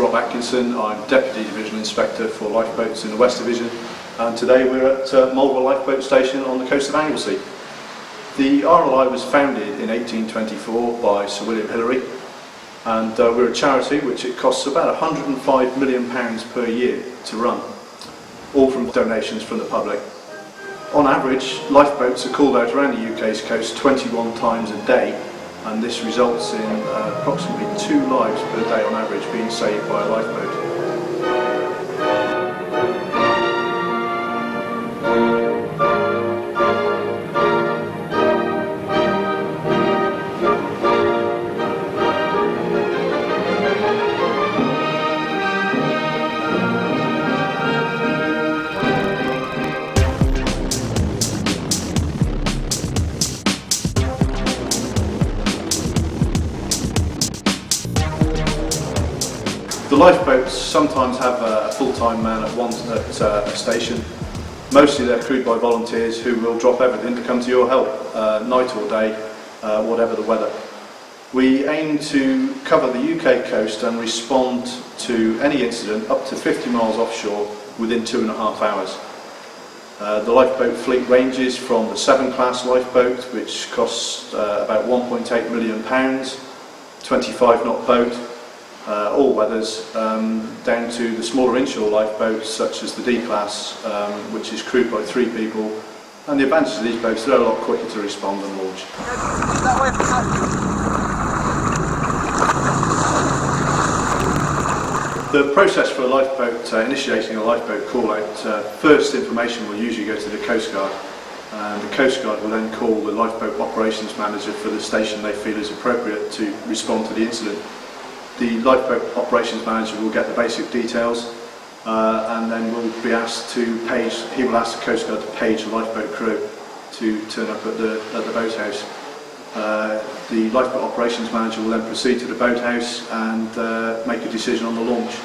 Rob Atkinson. I'm Deputy Divisional Inspector for Lifeboats in the West Division, and today we're at Marlborough Lifeboat Station on the coast of Anglesey. The RNLI was founded in 1824 by Sir William Hillary, and we're a charity which it costs about £105 million per year to run, all from donations from the public. On average, lifeboats are called out around the UK's coast 21 times a day, and this results in approximately 2 lives per day on average being saved by a lifeboat. The lifeboats sometimes have a full-time man at once at a station. Mostly they're crewed by volunteers who will drop everything to come to your help, night or day, whatever the weather. We aim to cover the UK coast and respond to any incident up to 50 miles offshore within 2.5 hours. The lifeboat fleet ranges from the 7 class lifeboat, which costs about £1.8 million, 25 knot boat, all weathers, down to the smaller inshore lifeboats such as the D class, which is crewed by 3 people. And the advantage of these boats, they're a lot quicker to respond and launch. The process for a lifeboat, initiating a lifeboat call out, first information will usually go to the Coast Guard, and the Coast Guard will then call the lifeboat operations manager for the station they feel is appropriate to respond to the incident. The lifeboat operations manager will get the basic details, and then will be asked to page. He will ask the Coast Guard to page the lifeboat crew to turn up at the boathouse. The lifeboat operations manager will then proceed to the boathouse and make a decision on the launch.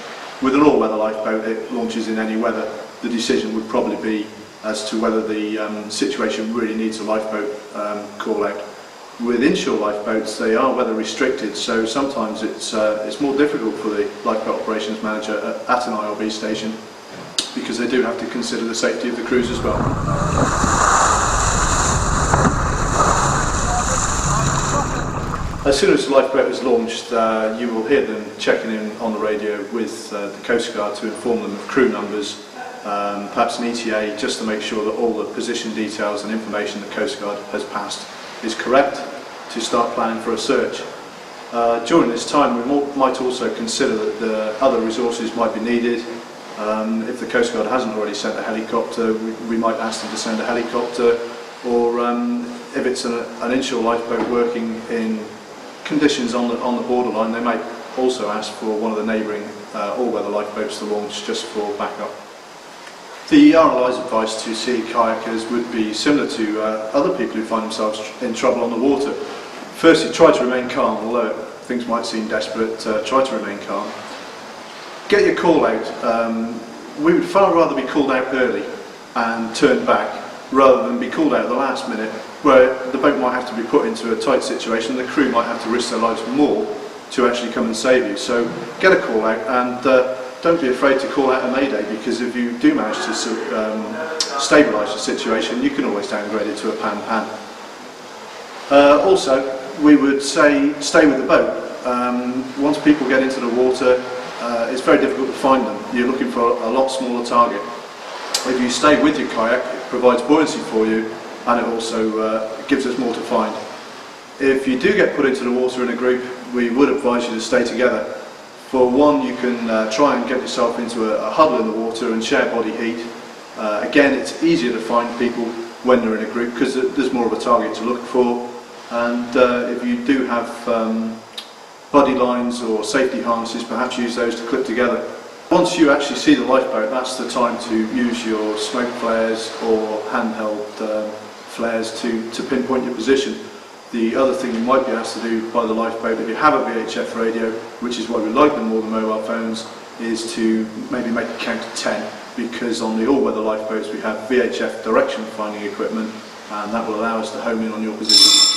With an all-weather lifeboat, it launches in any weather. The decision would probably be as to whether the situation really needs a lifeboat call out. With inshore lifeboats, they are weather restricted, so sometimes it's more difficult for the lifeboat operations manager at an ILB station, because they do have to consider the safety of the crews as well. As soon as the lifeboat is launched, you will hear them checking in on the radio with the Coast Guard to inform them of crew numbers, perhaps an ETA, just to make sure that all the position details and information the Coast Guard has passed is correct to start planning for a search. During this time we might also consider that the other resources might be needed. If the Coast Guard hasn't already sent a helicopter, we might ask them to send a helicopter, or if it's an inshore lifeboat working in conditions on the borderline, they might also ask for one of the neighbouring all-weather lifeboats to launch just for backup. The RNLI's advice to sea kayakers would be similar to other people who find themselves in trouble on the water. Firstly, try to remain calm, although things might seem desperate, try to remain calm. Get your call out. We would far rather be called out early and turned back, rather than be called out at the last minute, where the boat might have to be put into a tight situation, the crew might have to risk their lives more to actually come and save you. So get a call out, and don't be afraid to call out a mayday, because if you do manage to stabilise the situation, you can always downgrade it to a pan-pan. Also, we would say stay with the boat. Once people get into the water, it's very difficult to find them. You're looking for a lot smaller target. If you stay with your kayak, it provides buoyancy for you, and it also gives us more to find. If you do get put into the water in a group, we would advise you to stay together. For one, you can try and get yourself into a huddle in the water and share body heat. Again, it's easier to find people when they're in a group, because there's more of a target to look for. And if you do have buddy lines or safety harnesses, perhaps use those to clip together. Once you actually see the lifeboat, that's the time to use your smoke flares or handheld flares to pinpoint your position. The other thing you might be asked to do by the lifeboat, if you have a VHF radio, which is why we like them more than mobile phones, is to maybe make a count of 10, because on the all-weather lifeboats we have VHF direction finding equipment, and that will allow us to home in on your position.